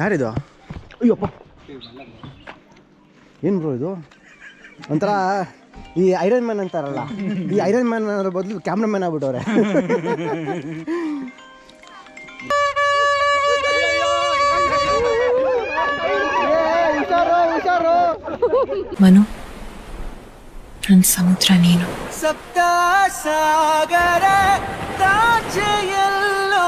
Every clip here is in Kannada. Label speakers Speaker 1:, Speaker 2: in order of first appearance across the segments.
Speaker 1: ಯಾರಿದು? ಅಯ್ಯಪ್ಪ, ಏನು ಬ್ರೋ ಇದು? ಒಂಥರ ಈ ಐರನ್ ಮ್ಯಾನ್ ಅಂತಾರಲ್ಲ, ಈ ಐರನ್ ಮ್ಯಾನ್ ಅನ್ನೋ ಬದಲು ಕ್ಯಾಮ್ರಾ ಮ್ಯಾನ್ ಆಗ್ಬಿಟ್ಟವ್ರೆ.
Speaker 2: ಮನು, ನನ್ನ ಸಮುದ್ರ ನೀನು.
Speaker 3: ಸಪ್ತ ಸಾಗರ ತಾಚೆಯಲ್ಲೋ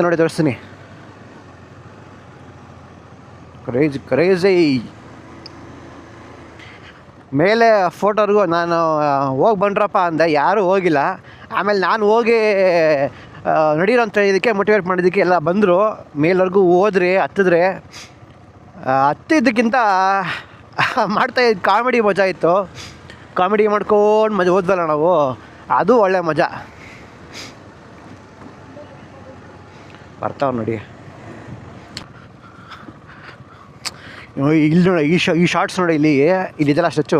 Speaker 1: ನೋಡಿ ತೋರಿಸ್ತೀನಿ. ಕ್ರೇಜಿ ಮೇಲೆ ಫೋಟೋರ್ಗೂ ನಾನು ಹೋಗಿ ಬಂದ್ರಪ್ಪ ಅಂದೆ, ಯಾರೂ ಹೋಗಿಲ್ಲ. ಆಮೇಲೆ ನಾನು ಹೋಗಿ ನಡೀರೋ ಅಂತ ಇದಕ್ಕೆ ಮೋಟಿವೇಟ್ ಮಾಡಿದ್ದಕ್ಕೆ ಎಲ್ಲ ಬಂದರು. ಮೇಲ್ವರೆಗೂ ಹೋದ್ರಿ, ಹತ್ತಿದ್ದಕ್ಕಿಂತ ಮಾಡ್ತಾಯಿದ್ದು ಕಾಮಿಡಿ ಮಜಾ ಇತ್ತು. ಕಾಮಿಡಿ ಮಾಡ್ಕೊಂಡು ಮಜಾ ಹೋದ್ವಲ್ಲ ನಾವು, ಅದು ಒಳ್ಳೆ ಮಜಾ. ಬರ್ತಾವೆ ನೋಡಿ ಇಲ್ಲಿ ನೋಡಿ, ಈ ಶಾರ್ಟ್ಸ್ ನೋಡಿ, ಇಲ್ಲಿದೆಲ್ಲ ಸ್ಟೆಚ್ಚು,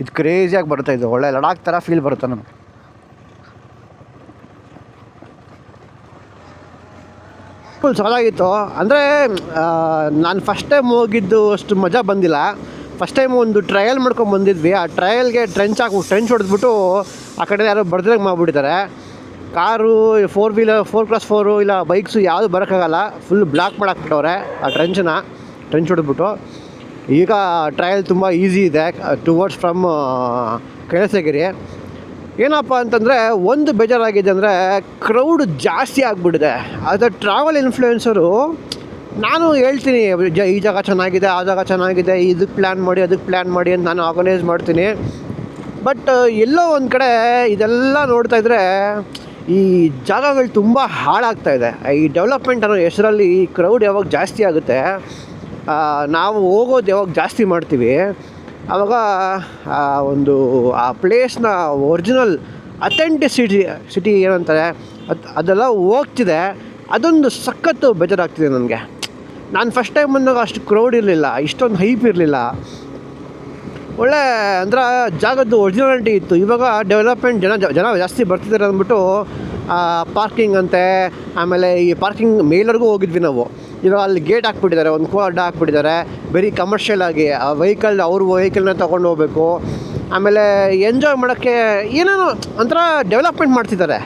Speaker 1: ಇದು ಕ್ರೇಜಿಯಾಗಿ ಬರುತ್ತೆ. ಇದು ಒಳ್ಳೆ ಲಡಾಖ್ ಥರ ಫೀಲ್ ಬರುತ್ತೆ ನಮಗೆ. ಫುಲ್ ಚೆನ್ನಾಗಿತ್ತು. ಅಂದರೆ ನಾನು ಫಸ್ಟ್ ಟೈಮ್ ಹೋಗಿದ್ದು ಅಷ್ಟು ಮಜಾ ಬಂದಿಲ್ಲ. ಫಸ್ಟ್ ಟೈಮ್ ಒಂದು ಟ್ರಯಲ್ ಮಾಡ್ಕೊಂಡು ಬಂದಿದ್ವಿ. ಆ ಟ್ರಯಲ್ಗೆ ಟ್ರೆಂಚ್ ಹೊಡೆದ್ಬಿಟ್ಟು ಆ ಕಡೆ ಯಾರೋ ಬರ್ದಂಗೆ ಮಾಡಿಬಿಟ್ಟಿದ್ದಾರೆ. ಕಾರು, 4x4 ಇಲ್ಲ ಬೈಕ್ಸು ಯಾವುದು ಬರೋಕ್ಕಾಗಲ್ಲ. ಫುಲ್ ಬ್ಲಾಕ್ ಮಾಡಾಕ್ಬಿಟ್ಟವ್ರೆ ಆ ಟ್ರೆಂಚ್ ಹೊಡೆದ್ಬಿಟ್ಟು. ಈಗ ಟ್ರಯಲ್ ತುಂಬ ಈಸಿ ಇದೆ ಟುವರ್ಡ್ಸ್ ಫ್ರಮ್ ಕೈಲಾಸಗಿರಿ. ಏನಪ್ಪ ಅಂತಂದರೆ ಒಂದು ಬೇಜಾರಾಗಿದೆ ಅಂದರೆ ಕ್ರೌಡ್ ಜಾಸ್ತಿ ಆಗಿಬಿಟ್ಟಿದೆ. ಅದು ಟ್ರಾವೆಲ್ ಇನ್ಫ್ಲೂಯೆನ್ಸರು ನಾನು ಹೇಳ್ತೀನಿ, ಈ ಜಾಗ ಚೆನ್ನಾಗಿದೆ, ಆ ಜಾಗ ಚೆನ್ನಾಗಿದೆ, ಇದಕ್ಕೆ ಪ್ಲ್ಯಾನ್ ಮಾಡಿ ಅಂತ ನಾನು ಆರ್ಗನೈಸ್ ಮಾಡ್ತೀನಿ. ಬಟ್ ಎಲ್ಲೋ ಒಂದು ಕಡೆ ಇದೆಲ್ಲ ನೋಡ್ತಾಯಿದ್ರೆ ಈ ಜಾಗಗಳು ತುಂಬ ಹಾಳಾಗ್ತಾಯಿದೆ. ಈ ಡೆವಲಪ್ಮೆಂಟ್ ಅನ್ನೋ ಹೆಸರಲ್ಲಿ ಈ ಕ್ರೌಡ್ ಯಾವಾಗ ಜಾಸ್ತಿ ಆಗುತ್ತೆ, ನಾವು ಹೋಗೋದು ಯಾವಾಗ ಜಾಸ್ತಿ ಮಾಡ್ತೀವಿ, ಆವಾಗ ಆ ಪ್ಲೇಸ್ನ ಒರಿಜಿನಲ್ ಅಥೆಂಟಿಸಿಟಿ ಏನಂತಾರೆ ಅದೆಲ್ಲ ಹೋಗ್ತಿದೆ. ಅದೊಂದು ಸಖತ್ತು ಬೇಜಾರಾಗ್ತಿದೆ ನನಗೆ. ನಾನು ಫಸ್ಟ್ ಟೈಮ್ ಬಂದಾಗ ಅಷ್ಟು ಕ್ರೌಡ್ ಇರಲಿಲ್ಲ, ಇಷ್ಟೊಂದು ಹೈಪ್ ಇರಲಿಲ್ಲ. ಒಳ್ಳೆ ಅಂದ್ರೆ ಜಾಗದ್ದು ಒರಿಜಿನಾಲಿಟಿ ಇತ್ತು. ಇವಾಗ ಡೆವಲಪ್ಮೆಂಟ್ ಜನ ಜಾಸ್ತಿ ಬರ್ತಿದ್ದಾರೆ ಅಂದ್ಬಿಟ್ಟು ಪಾರ್ಕಿಂಗ್ ಅಂತೆ, ಆಮೇಲೆ ಈ ಪಾರ್ಕಿಂಗ್ ಮೇಲವರೆಗೂ ಹೋಗಿದ್ವಿ ನಾವು. ಇವಾಗ ಅಲ್ಲಿ ಗೇಟ್ ಹಾಕ್ಬಿಟ್ಟಿದ್ದಾರೆ, ಒಂದು ಅಡ್ಡ ಹಾಕ್ಬಿಟ್ಟಿದ್ದಾರೆ. ಬರೀ ಕಮರ್ಷಿಯಲ್ ಆಗಿ ಆ ಅವ್ರ ವೆಹಿಕಲ್ನ ತೊಗೊಂಡು ಹೋಗಬೇಕು. ಆಮೇಲೆ ಎಂಜಾಯ್ ಮಾಡೋಕ್ಕೆ ಏನೇನೋ ಒಂಥರ ಡೆವಲಪ್ಮೆಂಟ್ ಮಾಡ್ತಿದ್ದಾರೆ.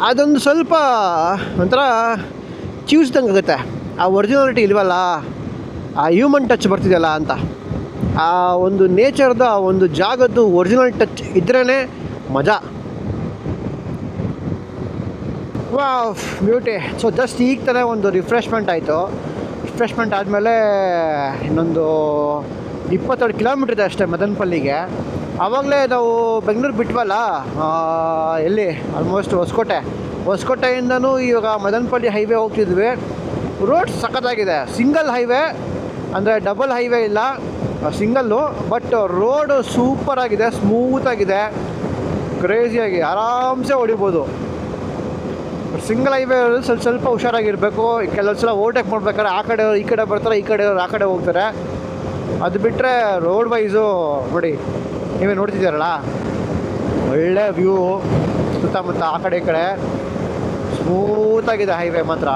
Speaker 1: ಅದೊಂದು ಸ್ವಲ್ಪ ಒಂಥರ ಚೀವ್ಸ್ದಂಗೆ ಆಗುತ್ತೆ. ಆ ಒರಿಜಿನಾಲಿಟಿ ಇಲ್ವಲ್ಲ, ಆ ಹ್ಯೂಮನ್ ಟಚ್ ಬರ್ತಿದೆಯಲ್ಲ ಅಂತ. ಆ ಒಂದು ನೇಚರ್ದು, ಆ ಒಂದು ಜಾಗದ್ದು ಒರಿಜಿನಲ್ ಟಚ್ ಇದ್ರೇ ಮಜಾ. Wow, beauty. ಸೊ ಜಸ್ಟ್ ಈಗ ತಾನೇ ಒಂದು ರಿಫ್ರೆಶ್ಮೆಂಟ್ ಆಯಿತು. ರಿಫ್ರೆಶ್ಮೆಂಟ್ ಆದಮೇಲೆ ಇನ್ನೊಂದು 22 ಕಿಲೋಮೀಟ್ರ್ ಇದೆ ಅಷ್ಟೇ ಮದನಪಲ್ಲಿಗೆ. ಆವಾಗಲೇ ನಾವು ಬೆಂಗಳೂರು ಬಿಟ್ವಲ್ಲ, ಎಲ್ಲಿ ಆಲ್ಮೋಸ್ಟ್ ಹೊಸಕೋಟೆಯಿಂದನೂ ಇವಾಗ ಮದನಪಲ್ಲಿ ಹೈವೇ ಹೋಗ್ತಿದ್ವಿ. ರೋಡ್ ಸಖತ್ತಾಗಿದೆ. ಸಿಂಗಲ್ ಹೈವೇ ಅಂದರೆ ಡಬಲ್ ಹೈವೇ ಇಲ್ಲ, ಸಿಂಗಲ್ಲು. ಬಟ್ ರೋಡು ಸೂಪರಾಗಿದೆ, ಸ್ಮೂತಾಗಿದೆ, ಕ್ರೇಜಿಯಾಗಿ ಆರಾಮ್ಸೆ ಹೊಡಿಬೋದು. ಸಿಂಗಲ್ ಹೈವೇ ಸ್ವಲ್ಪ ಹುಷಾರಾಗಿರಬೇಕು. ಕೆಲವೊಂದು ಸಲ ಓವರ್ಟೇಕ್ ಮಾಡ್ಬೇಕಾದ್ರೆ ಆ ಕಡೆ ಈ ಕಡೆ ಬರ್ತಾರೆ, ಈ ಕಡೆಯವ್ರು ಆ ಕಡೆ ಹೋಗ್ತಾರೆ. ಅದು ಬಿಟ್ಟರೆ ರೋಡ್ ವೈಸು ನೋಡಿ, ನೀವೇ ನೋಡ್ತಿದ್ದೀರಲ್ಲ, ಒಳ್ಳೆ ವ್ಯೂ ಸುತ್ತಮುತ್ತ ಆ ಕಡೆ ಈ ಕಡೆ. ಸ್ಮೂತಾಗಿದೆ ಹೈವೇ ಮಾತ್ರ,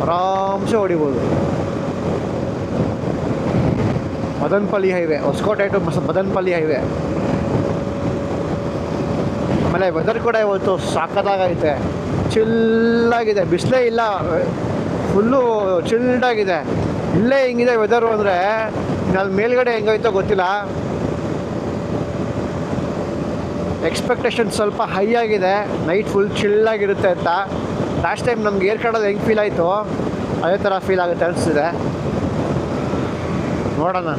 Speaker 1: ಆರಾಮ್ಸೆ ಹೊಡಿಬೋದು. Madanapalle highway, Hosakote to Madanapalle highway. ಆಮೇಲೆ ವೆದರ್ ಕೂಡ ಇವತ್ತು ಸಾಕತ್ತಾಗೈತೆ, ಚಿಲ್ಲಾಗಿದೆ, ಬಿಸಿಲೇ ಇಲ್ಲ, ಫುಲ್ಲು ಚಿಲ್ಡಾಗಿದೆ. ಇಲ್ಲೇ ಹಿಂಗಿದೆ ವೆದರು ಅಂದರೆ ಅಲ್ಲಿ ಮೇಲ್ಗಡೆ ಹೆಂಗೈತೋ ಗೊತ್ತಿಲ್ಲ. ಎಕ್ಸ್ಪೆಕ್ಟೇಷನ್ ಸ್ವಲ್ಪ ಹೈ ಆಗಿದೆ, ನೈಟ್ ಫುಲ್ ಚಿಲ್ಲಾಗಿರುತ್ತೆ ಅಂತ. ಲಾಸ್ಟ್ ಟೈಮ್ ನಮ್ಗೆ ಏರ್ಕಾಡೋದು ಹೆಂಗೆ ಫೀಲ್ ಆಯಿತು ಅದೇ ಥರ ಫೀಲ್ ಆಗುತ್ತೆ ಅನಿಸ್ತಿದೆ. ನೋಡೋಣ.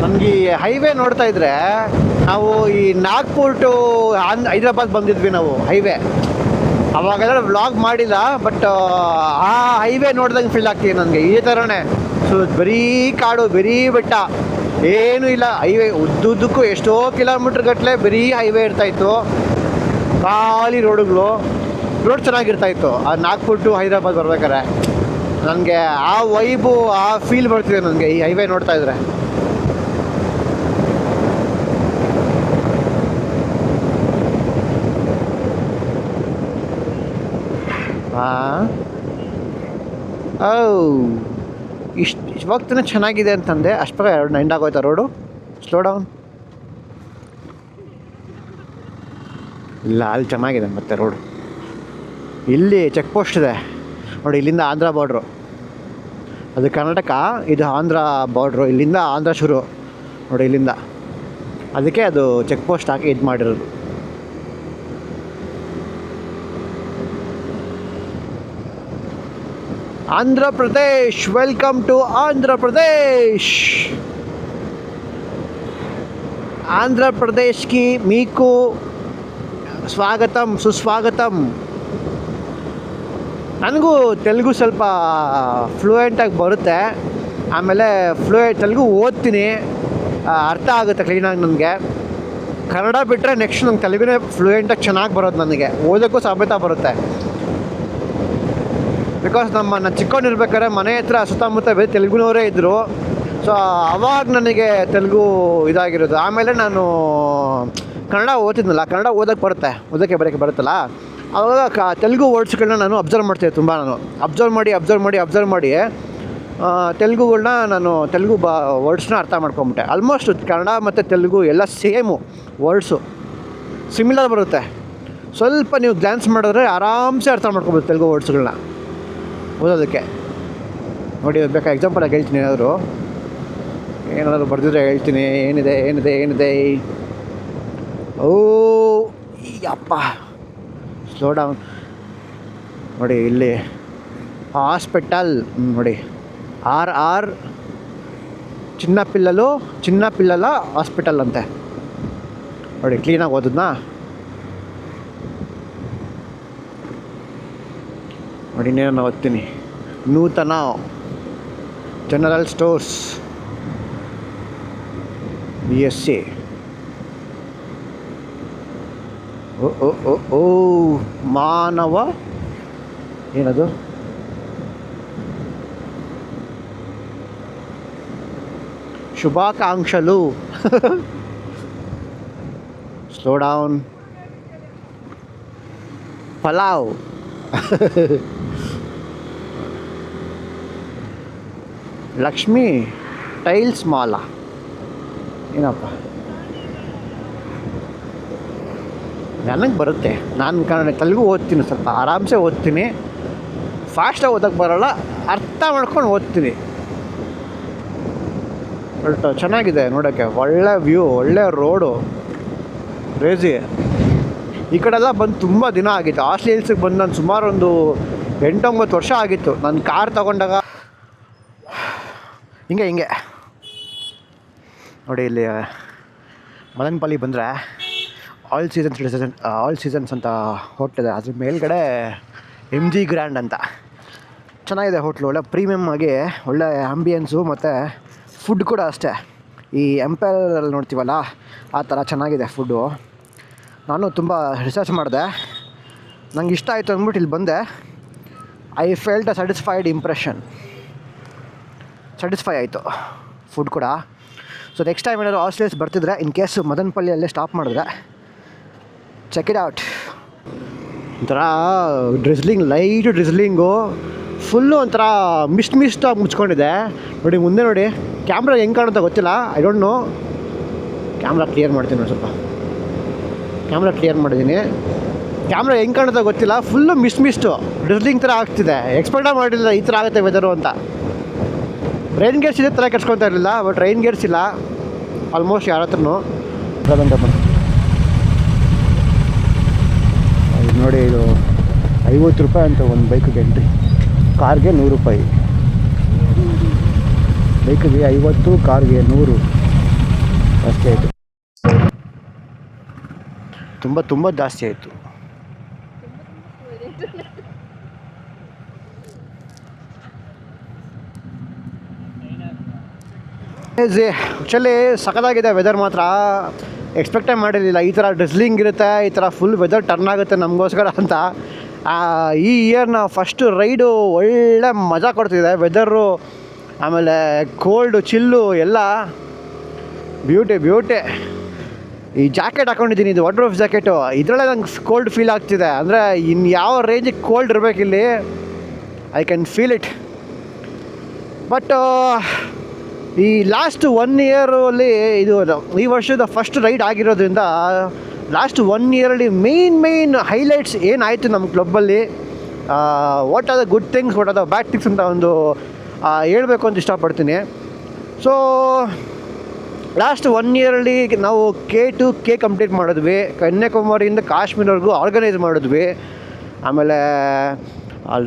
Speaker 1: ನಮಗೆ ಈ ಹೈವೇ ನೋಡ್ತಾ ಇದ್ರೆ ನಾವು ಈ ನಾಗ್ಪುರ್ ಟು ಹೈದ್ರಾಬಾದ್ ಬಂದಿದ್ವಿ ನಾವು ಹೈವೇ. ಅವಾಗೆಲ್ಲ ವ್ಲಾಗ್ ಮಾಡಿಲ್ಲ, ಬಟ್ ಆ ಹೈವೇ ನೋಡ್ದಂಗೆ ಫೀಲ್ ಆಗ್ತೀವಿ ನನಗೆ. ಈ ಥರನೇ ಸೊ ಬರೀ ಕಾಡು, ಬರೀ ಬೆಟ್ಟ, ಏನೂ ಇಲ್ಲ. ಹೈವೇ ಉದ್ದುದ್ದಕ್ಕೂ ಎಷ್ಟೋ ಕಿಲೋಮೀಟ್ರ್ ಗಟ್ಟಲೆ ಬರೀ ಹೈವೇ ಇರ್ತಾಯಿತ್ತು, ಖಾಲಿ ರೋಡುಗಳು. ರೋಡ್ ಚೆನ್ನಾಗಿರ್ತಾಯಿತ್ತು ಆ ನಾಗ್ಪುರ್ ಟು ಹೈದ್ರಾಬಾದ್ ಬರ್ಬೇಕಾರೆ. ನನಗೆ ಆ ವೈಬು ಆ ಫೀಲ್ ಬರ್ತಿದೆ ನನಗೆ ಈ ಹೈವೇ ನೋಡ್ತಾ ಇದ್ರೆ. ಇವಾಗ ಚೆನ್ನಾಗಿದೆ ಅಂತಂದೆ, ಅಷ್ಟು ಎರಡು ಎಂಡ್ ಆಗೋಯ್ತಾ ರೋಡು. Slow down. ಇಲ್ಲ, ಅಲ್ಲಿ ಚೆನ್ನಾಗಿದೆ ಮತ್ತೆ ರೋಡು. ಇಲ್ಲಿ ಚೆಕ್ ಪೋಸ್ಟ್ ಇದೆ ನೋಡಿ, ಇಲ್ಲಿಂದ ಆಂಧ್ರ ಬಾರ್ಡ್ರು, ಅದು ಕರ್ನಾಟಕ, ಇದು ಆಂಧ್ರ ಬಾರ್ಡ್ರು, ಇಲ್ಲಿಂದ ಆಂಧ್ರ ಶುರು ನೋಡಿ, ಇಲ್ಲಿಂದ. ಅದಕ್ಕೆ ಅದು ಚೆಕ್ ಪೋಸ್ಟ್ ಹಾಕಿ ಇದು ಮಾಡಿರೋದು. Andhra Pradesh, welcome to Andhra Pradesh. ఆంధ్రప్రదేశ్కి మీకు ಸ್ವಾಗತಂ ಸುಸ್ವಾಗತಂ. ನನಗೂ ತೆಲುಗು ಸ್ವಲ್ಪ ಫ್ಲೂಯೆಂಟಾಗಿ ಬರುತ್ತೆ, ಆಮೇಲೆ ತೆಲುಗು ಓದ್ತೀನಿ, ಅರ್ಥ ಆಗುತ್ತೆ ಕ್ಲೀನಾಗಿ ನನಗೆ. ಕನ್ನಡ ಬಿಟ್ಟರೆ ನೆಕ್ಸ್ಟ್ ನಂಗೆ ತೆಲುಗುನೇ ಫ್ಲೂಯೆಂಟಾಗಿ ಚೆನ್ನಾಗಿ ಬರೋದು, ನನಗೆ ಓದೋಕ್ಕೂ ಸಮೇತ ಬರುತ್ತೆ. ಬಿಕಾಸ್ ನಾನು ಚಿಕ್ಕವನಿರ್ಬೇಕಾದ್ರೆ ಮನೆ ಹತ್ರ ಸುತ್ತಮುತ್ತ ಬೇರೆ ತೆಲುಗುನವರೇ ಇದ್ದರು. ಸೊ ಅವಾಗ ನನಗೆ ತೆಲುಗು ಇದಾಗಿರೋದು. ಆಮೇಲೆ ನಾನು ಕನ್ನಡ ಓದ್ತಿದ್ನಲ್ಲ, ಕನ್ನಡ ಓದೋಕ್ಕೆ ಬರೋಕ್ಕೆ ಬರುತ್ತಲ್ಲ, ಆವಾಗ ತೆಲುಗು ವರ್ಡ್ಸ್ಗಳನ್ನ ನಾನು ಅಬ್ಸರ್ವ್ ಮಾಡ್ತಿದ್ದೆ ತುಂಬ. ನಾನು ಅಬ್ಸರ್ವ್ ಮಾಡಿ ತೆಲುಗುಗಳ್ನ ತೆಲುಗು ವರ್ಡ್ಸ್ನ ಅರ್ಥ ಮಾಡ್ಕೊಂಬಿಟ್ಟೆ. ಆಲ್ಮೋಸ್ಟ್ ಕನ್ನಡ ಮತ್ತು ತೆಲುಗು ಎಲ್ಲ ಸೇಮು ವರ್ಡ್ಸು, ಸಿಮಿಲರ್ ಬರುತ್ತೆ. ಸ್ವಲ್ಪ ನೀವು ಗ್ಲಾನ್ಸ್ ಮಾಡಿದ್ರೆ ಆರಾಮ್ಸೆ ಅರ್ಥ ಮಾಡ್ಕೊಬೋದು ತೆಲುಗು ವರ್ಡ್ಸ್ಗಳನ್ನ ಓದೋದಕ್ಕೆ. ನೋಡಿ, ಬೇಕಾ ಎಕ್ಸಾಂಪಲಾಗಿ ಹೇಳ್ತೀನಿ, ಏನಾದರೂ ಬರೆದಿದ್ರೆ ಹೇಳ್ತೀನಿ. ಏನಿದೆ ಓ ಅಪ್ಪ, ಸ್ಲೋ ಡೌನ್. ನೋಡಿ ಇಲ್ಲಿ ಹಾಸ್ಪಿಟಲ್ ನೋಡಿ, ಆರ್ ಚಿನ್ನಪಿಲ್ಲಲ ಹಾಸ್ಪಿಟಲ್ ಅಂತೆ ನೋಡಿ. ಕ್ಲೀನಾಗಿ ಓದೋದನ್ನ ನೋಡಿ. ಇನ್ನೇನು ಓದ್ತೀನಿ, ನೂತನ ಜನರಲ್ ಸ್ಟೋರ್ಸ್ BSc. ಓ ಮಾನವ, ಏನದು, ಶುಭಾಕಾಂಕ್ಷಲು. Slow down. Pulao. Lakshmi tiles ಮಾಲಾ. ಏನಪ್ಪ, ನನಗೆ ಬರುತ್ತೆ. ನಾನು ತೆಲುಗು ಓದ್ತೀನಿ, ಸ್ವಲ್ಪ ಆರಾಮ್ಸೆ ಓದ್ತೀನಿ. ಫಾಸ್ಟಾಗಿ ಓದೋಕ್ಕೆ ಬರೋಲ್ಲ, ಅರ್ಥ ಮಾಡ್ಕೊಂಡು ಓದ್ತೀನಿ. ಬಟ್ ಚೆನ್ನಾಗಿದೆ ನೋಡೋಕ್ಕೆ, ಒಳ್ಳೆ ವ್ಯೂ, ಒಳ್ಳೆ ರೋಡು, ಕ್ರೇಜಿ. ಈ ಕಡೆಲ್ಲ ಬಂದು ತುಂಬ ದಿನ ಆಗಿತ್ತು. ಆಸ್ಟ್ಲಿ ಹಿಲ್ಸಿಗೆ ಬಂದು ನಾನು ಸುಮಾರು ಒಂದು 8-9 ವರ್ಷ ಆಗಿತ್ತು. ನಾನು ಕಾರ್ ತೊಗೊಂಡಾಗ ಹಿಂಗೆ ನೋಡಿ. ಇಲ್ಲಿ ಮದನಪಲ್ಲಿ ಬಂದರೆ ಆಲ್ ಸೀಸನ್ಸ್ ಅಂತ ಹೋಟ್ಲಿದೆ. ಅದ್ರ ಮೇಲ್ಗಡೆ MG ಗ್ರ್ಯಾಂಡ್ ಅಂತ ಚೆನ್ನಾಗಿದೆ ಹೋಟ್ಲು. ಒಳ್ಳೆ ಪ್ರೀಮಿಯಮ್ ಆಗಿ ಒಳ್ಳೆ ಆಂಬಿಯನ್ಸು, ಮತ್ತು ಫುಡ್ ಕೂಡ ಅಷ್ಟೇ. ಈ ಎಂಪೈರಲ್ಲಿ ನೋಡ್ತೀವಲ್ಲ ಆ ಥರ ಚೆನ್ನಾಗಿದೆ ಫುಡ್ಡು. ನಾನು ತುಂಬ ರಿಸರ್ಚ್ ಮಾಡಿದೆ, ನಂಗೆ ಇಷ್ಟ ಆಯಿತು ಅಂದ್ಬಿಟ್ಟು ಇಲ್ಲಿ ಬಂದೆ. ಐ ಫೆಲ್ಟ್ ಅ ಸ್ಯಾಟಿಸ್ಫೈ ಆಯಿತು ಫುಡ್ ಕೂಡ. ಸೊ ನೆಕ್ಸ್ಟ್ ಟೈಮ್ ಏನಾದರೂ ಆಸ್ಟ್ರೇಲಿಯಸ್ ಬರ್ತಿದ್ರೆ, ಇನ್ ಕೇಸ್ ಮದನಪಲ್ಲಿಯಲ್ಲೇ ಸ್ಟಾಪ್ ಮಾಡಿದ್ರೆ, ಚೆಕ್ ಇಟ್ ಔಟ್. ಒಂಥರ ಲೈಟ್ ಡ್ರಿಸ್ಲಿಂಗು, ಫುಲ್ಲು ಒಂಥರ ಮಿಸ್ಟಾಗಿ ಮುಚ್ಕೊಂಡಿದೆ ನೋಡಿ. ಮುಂದೆ ನೋಡಿ, ಕ್ಯಾಮ್ರಾ ಹೆಂಗೆ ಕಾಣುತ್ತೆ ಗೊತ್ತಿಲ್ಲ, I don't know. Camera clear ಮಾಡ್ತೀನಿ ನೋಡಿ, ಸ್ವಲ್ಪ ಕ್ಯಾಮ್ರಾ ಕ್ಲಿಯರ್ ಮಾಡಿದ್ದೀನಿ. ಕ್ಯಾಮ್ರಾ ಹೆಂಗೆ ಕಾಣುತ್ತೆ ಗೊತ್ತಿಲ್ಲ, ಫುಲ್ಲು ಮಿಸ್ಟು ಡ್ರಿಸ್ಲಿಂಗ್ ಥರ ಆಗ್ತಿದೆ. ಎಕ್ಸ್ಪೆಕ್ಟೇ ಮಾಡಿಲ್ಲ ಈ ಥರ ಆಗುತ್ತೆ ವೆದರು ಅಂತ. ರೈನ್ ಗೇರ್ಸ್ ಇದೆ ಥರ ಕೆಡ್ಸ್ಕೊತಾ ಇರಲಿಲ್ಲ, ಬಟ್ ರೈನ್ ಗೇರ್ಸ್ ಇಲ್ಲ ಆಲ್ಮೋಸ್ಟ್ ಯಾರ ಹತ್ರನೂ. ಇದು ನೋಡಿ, ಇದು 50 ರೂಪಾಯಿ ಅಂತ ಒಂದು ಬೈಕಿಗೆ ಎಂಟ್ರಿ. ಕಾರ್ಗೆ 100 ರೂಪಾಯಿ, ಬೈಕಿಗೆ 50, ಕಾರ್ಗೆ 100 ಅಷ್ಟೇ ಆಯಿತು. ತುಂಬ ಜಾಸ್ತಿ ಆಯಿತು. ಆ್ಯಕ್ಚುಲಿ ಸಖತ್ತಾಗಿದೆ ವೆದರ್ ಮಾತ್ರ. ಎಕ್ಸ್ಪೆಕ್ಟೇ ಮಾಡಿರಲಿಲ್ಲ ಈ ಥರ ಡ್ರಿಸ್ಲಿಂಗ್ ಇರುತ್ತೆ, ಈ ಥರ ಫುಲ್ ವೆದರ್ ಟರ್ನ್ ಆಗುತ್ತೆ ನಮಗೋಸ್ಕರ ಅಂತ ಈ ಇಯರ್ನ ಫಸ್ಟು ರೈಡು ಒಳ್ಳೆ ಮಜಾ ಕೊಡ್ತಿದೆ. ವೆದರು ಆಮೇಲೆ ಕೋಲ್ಡು ಚಿಲ್ಲು ಎಲ್ಲ ಬ್ಯೂಟಿ. ಈ ಜಾಕೆಟ್ ಹಾಕ್ಕೊಂಡಿದ್ದೀನಿ, ಇದು ವಾಟರ್ ಪ್ರೂಫ್ ಜಾಕೆಟು. ಇದರಲ್ಲೇ ನಂಗೆ ಕೋಲ್ಡ್ ಫೀಲ್ ಆಗ್ತಿದೆ. ಅಂದರೆ ಇನ್ನು ಯಾವ ರೇಂಜಿಗೆ ಕೋಲ್ಡ್ ಇರಬೇಕಿಲ್ಲಿ, I can feel it. But ಈ ಲಾಸ್ಟ್ 1 ಇಯರಲ್ಲಿ ಇದು ಈ ವರ್ಷದ ಫಸ್ಟ್ ರೈಡ್ ಆಗಿರೋದ್ರಿಂದ ಲಾಸ್ಟ್ 1 ಇಯರಲ್ಲಿ ಮೇನ್ ಹೈಲೈಟ್ಸ್ ಏನಾಯಿತು ನಮ್ಮ ಕ್ಲಬ್ಬಲ್ಲಿ, what are the good things, what are the bad things ಅಂತ ಒಂದು ಹೇಳ್ಬೇಕು ಅಂತ ಇಷ್ಟಪಡ್ತೀನಿ. ಸೊ ಲಾಸ್ಟ್ 1 ಇಯರಲ್ಲಿ ನಾವು K ಕಂಪ್ಲೀಟ್ ಮಾಡಿದ್ವಿ. ಕನ್ಯಾಕುಮಾರಿಯಿಂದ ಕಾಶ್ಮೀರವರೆಗೂ ಆರ್ಗನೈಸ್ ಮಾಡಿದ್ವಿ. ಆಮೇಲೆ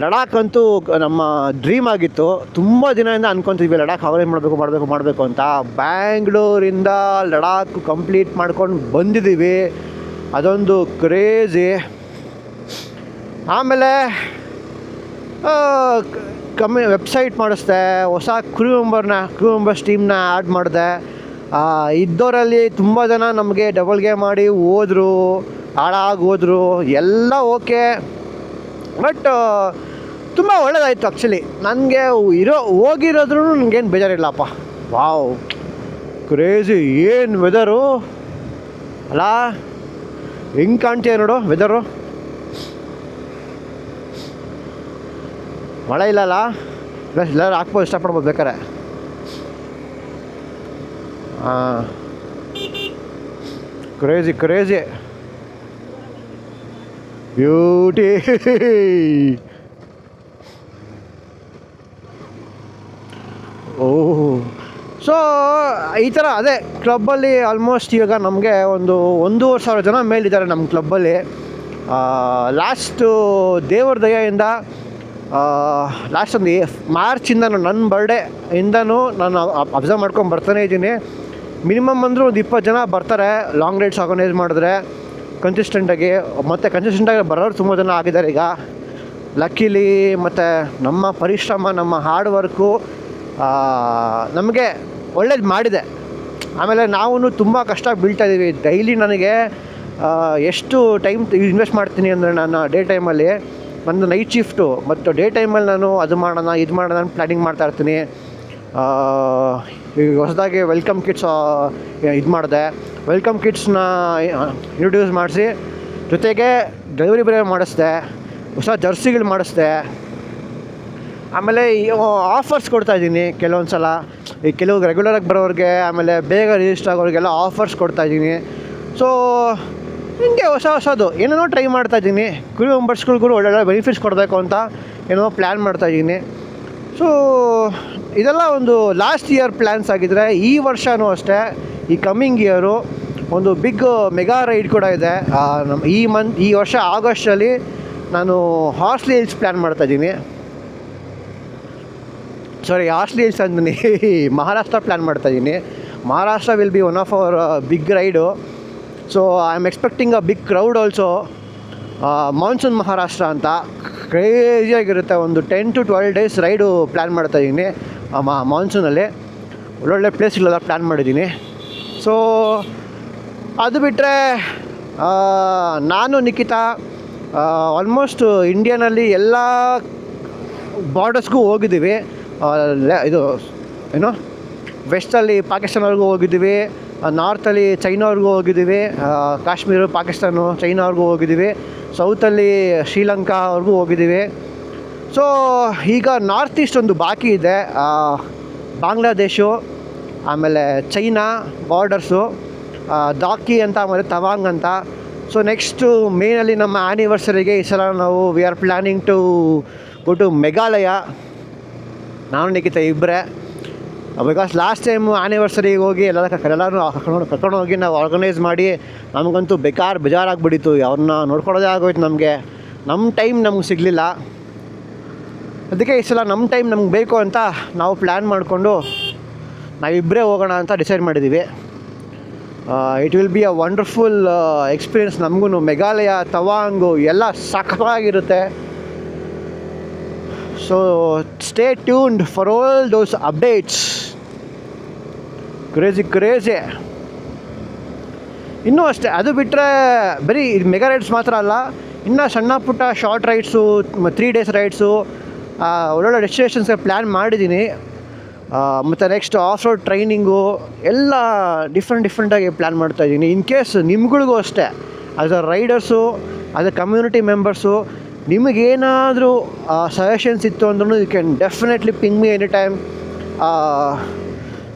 Speaker 1: ಲಡಾಖ್ ಅಂತೂ ನಮ್ಮ ಡ್ರೀಮ್ ಆಗಿತ್ತು. ತುಂಬ ದಿನದಿಂದ ಅಂದ್ಕೊತಿದ್ವಿ ಲಡಾಖ್ ಆರ್ಗನೈಸ್ ಮಾಡಬೇಕು ಅಂತ. ಬ್ಯಾಂಗ್ಳೂರಿಂದ ಲಡಾಖ್ ಕಂಪ್ಲೀಟ್ ಮಾಡ್ಕೊಂಡು ಬಂದಿದ್ದೀವಿ. ಅದೊಂದು ಕ್ರೇಜಿ. ಆಮೇಲೆ ವೆಬ್ಸೈಟ್ ಮಾಡಿಸ್ದೆ, ಹೊಸ ಕ್ರೂ ಮೆಂಬರ್ಸ್ ಟೀಮ್ನ ಆ್ಯಡ್ ಮಾಡಿದೆ. ಇದ್ದವರಲ್ಲಿ ತುಂಬ ಜನ ನಮಗೆ ಡಬಲ್ ಗೇಮ್ ಮಾಡಿ ಹೋದರು, ಹಾಳಾಗಿ ಹೋದರು, ಎಲ್ಲ ಓಕೆ. ಬಟ್ ತುಂಬ ಒಳ್ಳೆಯದಾಯಿತು ಆ್ಯಕ್ಚುಲಿ. ನನಗೆ ಹೋಗಿರೋದ್ರೂ ನನಗೇನು ಬೇಜಾರಿಲ್ಲಪ್ಪ. ವಾವ್, ಕ್ರೇಜಿ, ಏನು ವೆದರು ಅಲ್ಲ, ಹೆಂಗೆ ಕಾಣ್ತೀಯ ನೋಡು ವೆದರು. ಮಳೆ ಇಲ್ಲಲ್ಲ, ಎಲ್ಲರೂ ಹಾಕ್ಬೋದು, ಇಷ್ಟಪಡ್ಬೋದು ಬೇಕಾರೆ. Crazy beauty. ಓಹ್, ಸೊ ಈ ಥರ ಅದೇ ಕ್ಲಬ್ಬಲ್ಲಿ ಆಲ್ಮೋಸ್ಟ್ ಇವಾಗ ನಮಗೆ 1,500 ಜನ ಮೇಲಿದ್ದಾರೆ ನಮ್ಮ ಕ್ಲಬ್ಬಲ್ಲಿ. ಲಾಸ್ಟು ದೇವ್ರ ದಯೆಯಿಂದ ಲಾಸ್ಟ್ ಒಂದು ಮಾರ್ಚಿಂದನೂ ನನ್ನ ಬರ್ಡೇ ಇಂದನೂ ನಾನು ಅಬ್ಸರ್ವ್ ಮಾಡ್ಕೊಂಡು ಬರ್ತಾನೇ ಇದ್ದೀನಿ. ಮಿನಿಮಮ್ ಅಂದರೂ ಒಂದು 20 ಜನ ಬರ್ತಾರೆ ಲಾಂಗ್ ರೈಡ್ಸ್ ಆರ್ಗನೈಸ್ ಮಾಡಿದ್ರೆ ಕನ್ಸಿಸ್ಟೆಂಟಾಗಿ. ಮತ್ತು ಕನ್ಸಿಸ್ಟೆಂಟಾಗಿ ಬರೋರು ತುಂಬ ಜನ ಆಗಿದ್ದಾರೆ ಈಗ ಲಕ್ಕಿಲಿ. ಮತ್ತು ನಮ್ಮ ಪರಿಶ್ರಮ, ನಮ್ಮ ಹಾರ್ಡ್ ವರ್ಕು ನಮಗೆ ಒಳ್ಳೇದು ಮಾಡಿದೆ. ಆಮೇಲೆ ನಾವು ತುಂಬ ಕಷ್ಟ ಬೀಳ್ತಾಯಿದ್ದೀವಿ. ಡೈಲಿ ನನಗೆ ಎಷ್ಟು ಟೈಮ್ ಇನ್ವೆಸ್ಟ್ ಮಾಡ್ತೀನಿ ಅಂದರೆ, ನಾನು ಡೇ ಟೈಮಲ್ಲಿ ಒಂದು ನೈಟ್ ಶಿಫ್ಟು ಮತ್ತು ಡೇ ಟೈಮಲ್ಲಿ ನಾನು ಅದು ಮಾಡೋಣ ಇದು ಮಾಡೋಣ ಅಂತ ಪ್ಲ್ಯಾನಿಂಗ್ ಮಾಡ್ತಾಯಿರ್ತೀನಿ. ಈಗ ಹೊಸದಾಗಿ ವೆಲ್ಕಮ್ ಕಿಟ್ಸ್ ಇದು ಮಾಡಿದೆ. ವೆಲ್ಕಮ್ ಕಿಟ್ಸ್ನ ಇಂಟ್ರೊಡ್ಯೂಸ್ ಮಾಡಿಸಿ, ಜೊತೆಗೆ ಡೆಲಿವರಿ ಬೇರೆ ಮಾಡಿಸ್ದೆ, ಹೊಸ ಜರ್ಸಿಗಳು ಮಾಡಿಸ್ದೆ. ಆಮೇಲೆ ಆಫರ್ಸ್ ಕೊಡ್ತಾಯಿದ್ದೀನಿ ಕೆಲವೊಂದು ಸಲ. ಈ ಕೆಲವು ರೆಗ್ಯುಲರಾಗಿ ಬರೋರಿಗೆ, ಆಮೇಲೆ ಬೇಗ ರಿಜಿಸ್ಟರ್ ಆಗೋರಿಗೆಲ್ಲ ಆಫರ್ಸ್ ಕೊಡ್ತಾಯಿದ್ದೀನಿ. ಸೊ ಹಿಂಗೆ ಹೊಸದು ಏನೇನೋ ಟ್ರೈ ಮಾಡ್ತಾಯಿದ್ದೀನಿ. ಕ್ರೂ ಮೆಂಬರ್ಸ್ಗಳಿಗೂ ಒಳ್ಳೊಳ್ಳೆ ಬೆನಿಫಿಟ್ಸ್ ಕೊಡಬೇಕು ಅಂತ ಏನೋ ಪ್ಲ್ಯಾನ್ ಮಾಡ್ತಾಯಿದ್ದೀನಿ. ಸೊ ಇದೆಲ್ಲ ಒಂದು ಲಾಸ್ಟ್ ಇಯರ್ ಪ್ಲ್ಯಾನ್ಸ್ ಆಗಿದ್ದರೆ, ಈ ವರ್ಷವೂ ಅಷ್ಟೇ, ಈ ಕಮ್ಮಿಂಗ್ ಇಯರು ಒಂದು ಬಿಗ್ ಮೆಗಾ ರೈಡ್ ಕೂಡ ಇದೆ. ಈ ವರ್ಷ ಆಗಸ್ಟಲ್ಲಿ ನಾನು ಹಾರ್ಸ್ಲಿ ಹಿಲ್ಸ್ ಪ್ಲ್ಯಾನ್ ಮಾಡ್ತಾಯಿದ್ದೀನಿ. ಹಾರ್ಸ್ಲಿ ಹಿಲ್ಸ್ ಅಂತೀನಿ, ಮಹಾರಾಷ್ಟ್ರ ಪ್ಲ್ಯಾನ್ ಮಾಡ್ತಾಯಿದ್ದೀನಿ. Maharashtra will be one of our big ride. So I am expecting a big crowd also. Monsoon Maharashtra ಅಂತ ಕ್ರೇಜಿಯಾಗಿರುತ್ತೆ. ಒಂದು 10 to 12 ಡೇಸ್ ರೈಡು ಪ್ಲ್ಯಾನ್ ಮಾಡ್ತಾಯಿದ್ದೀನಿ ಮಾನ್ಸೂನಲ್ಲಿ. ಒಳ್ಳೊಳ್ಳೆ ಪ್ಲೇಸ್ಗಳೆಲ್ಲ ಪ್ಲ್ಯಾನ್ ಮಾಡಿದ್ದೀನಿ. ಸೊ ಅದು ಬಿಟ್ಟರೆ ನಾನು ನಿಖಿತಾ ಆಲ್ಮೋಸ್ಟ್ ಇಂಡಿಯಾನಲ್ಲಿ ಎಲ್ಲ ಬಾರ್ಡರ್ಸ್ಗೂ ಹೋಗಿದ್ದೀವಿ. ಇದು ಏನು ವೆಸ್ಟಲ್ಲಿ ಪಾಕಿಸ್ತಾನವರೆಗೂ ಹೋಗಿದ್ದೀವಿ, ನಾರ್ತಲ್ಲಿ ಚೈನಾವ್ರಿಗೂ ಹೋಗಿದ್ದೀವಿ, ಕಾಶ್ಮೀರ, ಪಾಕಿಸ್ತಾನ, ಚೈನಾವ್ರಿಗೂ ಹೋಗಿದ್ದೀವಿ, ಸೌತಲ್ಲಿ ಶ್ರೀಲಂಕಾ ಅವ್ರಿಗೂ ಹೋಗಿದ್ದೀವಿ. ಸೊ ಈಗ ನಾರ್ತ್ ಈಸ್ಟ್ ಒಂದು ಬಾಕಿ ಇದೆ, ಬಾಂಗ್ಲಾದೇಶು, ಆಮೇಲೆ ಚೈನಾ ಬಾರ್ಡರ್ಸು, ದಾಕಿ ಅಂತ, ಆಮೇಲೆ ತವಾಂಗ್ ಅಂತ. ಸೊ ನೆಕ್ಸ್ಟು ಮೇನಲ್ಲಿ ನಮ್ಮ ಆ್ಯನಿವರ್ಸರಿಗೆ ಈ ಸಲ ನಾವು we are planning to go to Meghalaya. ನಾನು ನಿಖಿತ ಇಬ್ಬರೇ. ಬಿಕಾಸ್ ಲಾಸ್ಟ್ ಟೈಮು ಆ್ಯನಿವರ್ಸರಿಗೆ ಹೋಗಿ ಎಲ್ಲರೂ ಕರ್ಕೊಂಡು ಹೋಗಿ ನಾವು ಆರ್ಗನೈಸ್ ಮಾಡಿ ನಮಗಂತೂ ಬೇಜಾರಾಗಿಬಿಟ್ಟಿತ್ತು. ಅವ್ರನ್ನ ನೋಡ್ಕೊಳ್ಳೋದೇ ಆಗೋಯ್ತು ನಮಗೆ. ನಮ್ಮ ಟೈಮ್ ನಮ್ಗೆ ಸಿಗಲಿಲ್ಲ. ಅದಕ್ಕೆ ಈ ಸಲ ನಮ್ಮ ಟೈಮ್ ನಮ್ಗೆ ಬೇಕು ಅಂತ ನಾವು ಪ್ಲ್ಯಾನ್ ಮಾಡಿಕೊಂಡು ನಾವಿಬ್ಬರೇ ಹೋಗೋಣ ಅಂತ ಡಿಸೈಡ್ ಮಾಡಿದ್ದೀವಿ. It will be a wonderful experience ನಮಗೂ. ಮೇಘಾಲಯ, ತವಾಂಗು ಎಲ್ಲ ಸಖತ್ತಾಗಿರುತ್ತೆ. So stay tuned for all those updates. Crazy. ಇನ್ನೂ ಅಷ್ಟೇ, ಅದು ಬಿಟ್ಟರೆ ಬರೀ ಮೆಗಾ ರೈಡ್ಸ್ ಮಾತ್ರ ಅಲ್ಲ, ಇನ್ನು ಸಣ್ಣ ಪುಟ್ಟ ಶಾರ್ಟ್ ರೈಡ್ಸು 3 ಡೇಸ್ ರೈಡ್ಸು ಒಳ್ಳೊಳ್ಳೆ ಡೆಸ್ಟಿನೇಷನ್ಸ್ಗೆ ಪ್ಲ್ಯಾನ್ ಮಾಡಿದ್ದೀನಿ. ಮತ್ತು ನೆಕ್ಸ್ಟ್ ಆಫ್ ರೋಡ್ ಟ್ರೈನಿಂಗು ಎಲ್ಲ ಡಿಫ್ರೆಂಟಾಗಿ ಪ್ಲ್ಯಾನ್ ಮಾಡ್ತಾಯಿದ್ದೀನಿ. ಇನ್ ಕೇಸ್ ನಿಮ್ಗಳಿಗೂ ಅಷ್ಟೇ, as a riders, as a community members, ನಿಮಗೇನಾದರೂ ಸಜೆಷನ್ಸ್ ಇತ್ತು ಅಂದ್ರೂ you can definitely ping me any time.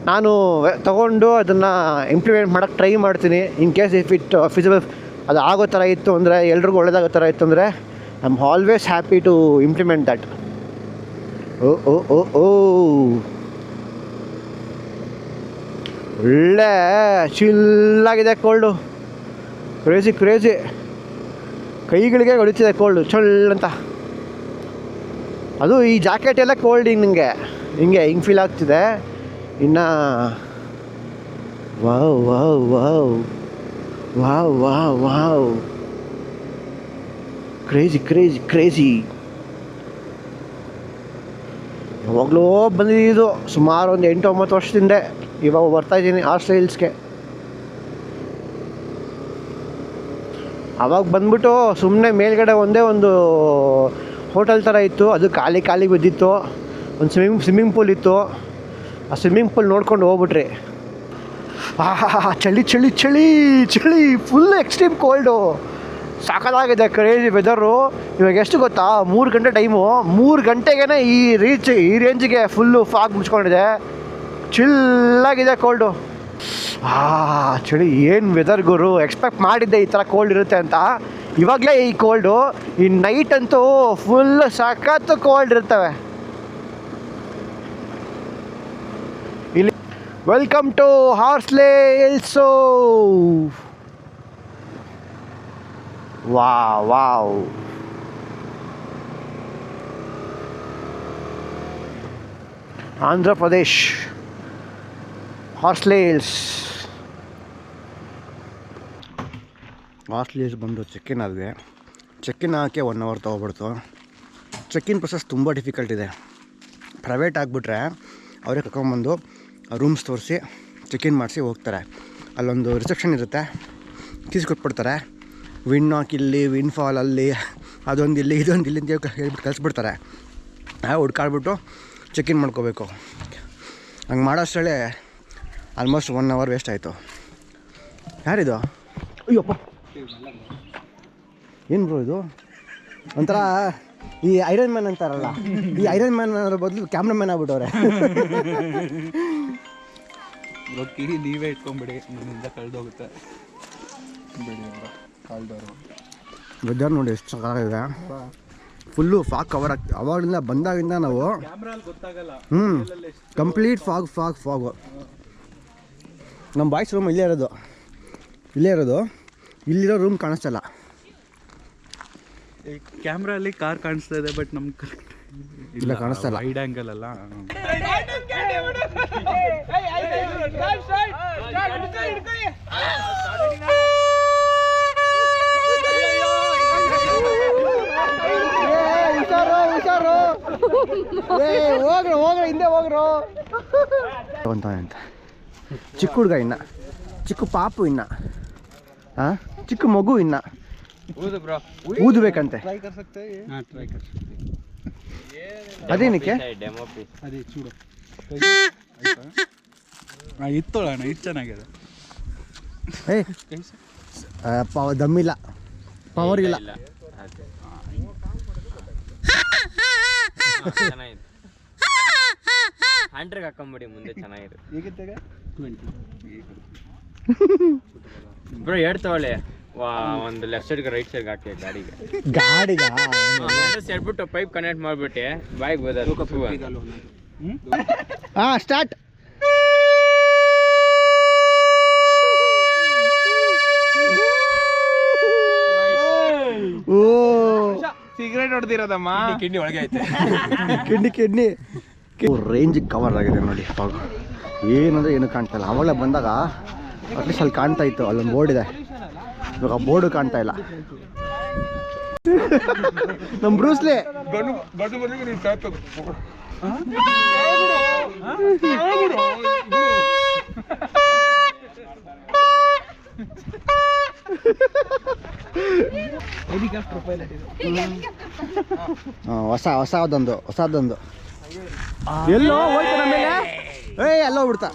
Speaker 1: ನಾನು ತೊಗೊಂಡು ಅದನ್ನು ಇಂಪ್ಲಿಮೆಂಟ್ ಮಾಡೋಕ್ಕೆ ಟ್ರೈ ಮಾಡ್ತೀನಿ. In case if it feasible ಅದು ಆಗೋ ಥರ ಇತ್ತು ಅಂದರೆ, ಎಲ್ರಿಗೂ ಒಳ್ಳೆಯದಾಗೋ ಥರ ಇತ್ತು ಅಂದರೆ, I am always happy to implement that. ಓ ಒಳ್ಳೆ ಚಿಲ್ಲಾಗಿದೆ ಕೋಲ್ಡು, ಕ್ರೇಜಿ ಕೈಗಳಿಗೆ ಹೊಡಿತಿದೆ ಕೋಲ್ಡು ಚಳ್ಳಂತ. ಅದು ಈ ಜಾಕೆಟ್ ಎಲ್ಲ ಕೋಲ್ಡ್ ಹಿಂಗೆ ಫೀಲ್ ಆಗ್ತಿದೆ. ಇನ್ನು ವಾವ್ ಕ್ರೇಜಿ. ಯಾವಾಗಲೂ ಬಂದಿದ್ದು ಸುಮಾರು ಒಂದು 8-9 ವರ್ಷದಿಂದ. ಇವಾಗ ಬರ್ತಾಯಿದ್ದೀನಿ ಹಾರ್ಸ್ಲೆ ಹಿಲ್ಸ್ಗೆ. ಆವಾಗ ಬಂದ್ಬಿಟ್ಟು ಸುಮ್ಮನೆ ಮೇಲ್ಗಡೆ ಒಂದೇ ಒಂದು ಹೋಟೆಲ್ ಥರ ಇತ್ತು, ಅದು ಖಾಲಿ ಬಿದ್ದಿತ್ತು. ಒಂದು ಸ್ವಿಮ್ಮಿಂಗ್ ಪೂಲ್ ಇತ್ತು. ಆ ಸ್ವಿಮ್ಮಿಂಗ್ ಪೂಲ್ ನೋಡ್ಕೊಂಡು ಹೋಗ್ಬಿಟ್ರಿ. ಚಳಿ ಫುಲ್ ಎಕ್ಸ್ಟ್ರೀಮ್ ಕೋಲ್ಡು, ಸಾಕಾಗಿದೆ ಕ್ರೇಜಿ ವೆದರು. ಇವಾಗ ಎಷ್ಟು ಗೊತ್ತಾ, 3 ಗಂಟೆ ಟೈಮು. 3 ಗಂಟೆಗೇ ಈ ರೇಂಜಿಗೆ ಫುಲ್ಲು ಫಾಗ್ ಮುಚ್ಕೊಂಡಿದೆ. ಚಿಲ್ಲಾಗಿದೆ ಕೋಲ್ಡು. ಚಳಿ ಏನು ವೆದರ್ ಗುರು, ಎಕ್ಸ್ಪೆಕ್ಟ್ ಮಾಡಿದ್ದೆ ಈ ಥರ ಕೋಲ್ಡ್ ಇರುತ್ತೆ ಅಂತ. ಇವಾಗಲೇ ಈ ಕೋಲ್ಡು, ಈ ನೈಟ್ ಅಂತೂ ಫುಲ್ ಸಖತ್ತು ಕೋಲ್ಡ್ ಇರ್ತವೆ ಇಲ್ಲಿ. Welcome to Horsley hills. Wow Andhra Pradesh Horsley hills. Horsley hills ಬಂದು ಚೆಕ್ಕಿನ್ ಆಗಿದೆ. ಚೆಕ್ಕಿನ್ ಹಾಕಿ 1 ಅವರ್ ತೊಗೊಬಿಡ್ತು. ಚೆಕ್ಕಿನ್ ಪ್ರೊಸೆಸ್ ತುಂಬ ಡಿಫಿಕಲ್ಟ್ ಇದೆ. ಪ್ರೈವೇಟ್ ಆಗಿಬಿಟ್ರೆ ಅವರೇ ಕರ್ಕೊಂಬಂದು ರೂಮ್ಸ್ ತೋರಿಸಿ ಚೆಕ್ಕಿನ್ ಮಾಡಿಸಿ ಹೋಗ್ತಾರೆ. ಅಲ್ಲೊಂದು ರಿಸೆಪ್ಷನ್ ಇರುತ್ತೆ, ಕೀಸ್ ಕೊಟ್ಬಿಡ್ತಾರೆ. ವಿನ್ ನಾಕ್ ಇಲ್ಲಿ, ವಿನ್ ಫಾಲ್ ಅಲ್ಲಿ, ಅದೊಂದು ಇಲ್ಲಿ ಇದೊಂದು ಇಲ್ಲಿ ಅಂತ ಹೇಳ್ಬಿಟ್ಟು ಕಳಿಸ್ಬಿಡ್ತಾರೆ. ಹುಡ್ಕಾಡ್ಬಿಟ್ಟು ಚೆಕ್ಕಿನ್ ಮಾಡ್ಕೋಬೇಕು. ಹಂಗೆ ಮಾಡೋಷ್ಟರಲ್ಲೇ ಆಲ್ಮೋಸ್ಟ್ 1 ಅವರ್ ವೇಸ್ಟ್ ಆಯಿತು. ಯಾರಿದು? ಅಯ್ಯಪ್ಪ, ಏನು ಬ್ರೋ ಇದು? ಒಂಥರ ಈ ಐರನ್ ಮ್ಯಾನ್ ಅಂತಾರಲ್ಲ, ಈ ಐರನ್ ಮ್ಯಾನ್ ಅನ್ನೋದ್ರ ಬದಲು ಕ್ಯಾಮ್ರಾಮ್ಯಾನ್ ಆಗ್ಬಿಟ್ಟವ್ರೆ.
Speaker 4: ಕಿಡಿ ನೀವೇ ಇಟ್ಕೊಂಬಿಡಿ, ನನ್ನಿಂದ ಕಳೆದೋಗುತ್ತೆ.
Speaker 1: ವೆದರ್ ನೋಡಿ ಎಷ್ಟು ಚೆನ್ನಾಗಿದೆ. ಫುಲ್ಲು ಫಾಗ್ ಕವರ್ ಆಗ್ತದೆ. ಅವಾಗಲಿಂದ ಬಂದಾಗಿಂದ ನಾವು ಕಂಪ್ಲೀಟ್ ಫಾಗು. ನಮ್ಮ ಬಾಯ್ಸ್ ರೂಮ್ ಇಲ್ಲೇ ಇರೋದು. ಇಲ್ಲಿರೋ ರೂಮ್ ಕಾಣಿಸ್ತಲ್ಲ.
Speaker 4: ಕ್ಯಾಮ್ರಾ ಅಲ್ಲಿ ಕಾರ್ ಕಾಣಿಸ್ತಾ ಇದೆ, ಬಟ್ ನಮ್ಗೆ
Speaker 1: ಇಲ್ಲ ಕಾಣಿಸ್ತಲ್ಲ.
Speaker 4: ವೈಡ್ ಆ್ಯಂಗಲ್ ಅಲ್ಲ.
Speaker 1: ಹೋಗ್ರ ಹಿಂದೆ ಹೋಗ್ರು ಅಂತ. ಚಿಕ್ಕ ಹುಡುಗ ಇನ್ನ, ಚಿಕ್ಕ ಪಾಪು ಇನ್ನ, ಚಿಕ್ಕ ಮಗು ಇನ್ನ ಊದಬೇಕಂತೆ. ಅದೇನಕ್ಕೆ?
Speaker 4: ಅದೇ ಚೂಡು ಇತ್ತೋಳಣ, ಇದು ಚೆನ್ನಾಗಿದೆ.
Speaker 1: ದಮ್ಮಿಲ್ಲ, ಪವರ್ ಇಲ್ಲ.
Speaker 5: ಹ್ಯಾಂಡ್ರಿಗೆ ಹಾಕೊಂಬಿಡಿ ಮುಂದೆ ಚೆನ್ನಾಗಿದೆ. ಬ್ರೋ ಹೇಳ್ತಾವಳೆ ಒಂದು ಲೆಫ್ಟ್ ಸೈಡ್ಗೆ ರೈಟ್ ಸೈಡ್ಗೆ ಹಾಕಿ ಗಾಡಿಗೆ ಸೇರ್ಬಿಟ್ಟು ಪೈಪ್ ಕನೆಕ್ಟ್ ಮಾಡ್ಬಿಟ್ಟೆ ಬಾಯಿಗೆ ಬೋದ.
Speaker 1: ಸ್ಟಾರ್ಟ್.
Speaker 4: ಸಿಗರೇಟ್ ಹೊಡೆದಿರೋದಮ್ಮ, ಕಿಡ್ನಿ ಒಳಗೆ ಐತೆ.
Speaker 1: ಕಿಡ್ನಿ ರೇಂಜಿಗೆ ಕವರ್ ಆಗಿದೆ ನೋಡಿ ಫಾಗ್. ಏನಂದರೆ ಏನು ಕಾಣ್ತಾ ಇಲ್ಲ. ಅವಾಗಲೇ ಬಂದಾಗ ಅಟ್ಲೀಸ್ಟ್ ಅಲ್ಲಿ ಕಾಣ್ತಾ ಇತ್ತು, ಅಲ್ಲೊಂದು ಬೋರ್ಡ್ ಇದೆ. ಇವಾಗ ಬೋರ್ಡು ಕಾಣ್ತಾ ಇಲ್ಲ. ನಮ್ಮ ಬ್ರೂಸ್ಲಿ ಹೊಸದೊಂದು ಎಲ್ಲೋ ಹೋಯ್ತು ನಮ್ಮೇಲೆ. ಎಲ್ಲೋ ಬಿಡ್ತಾ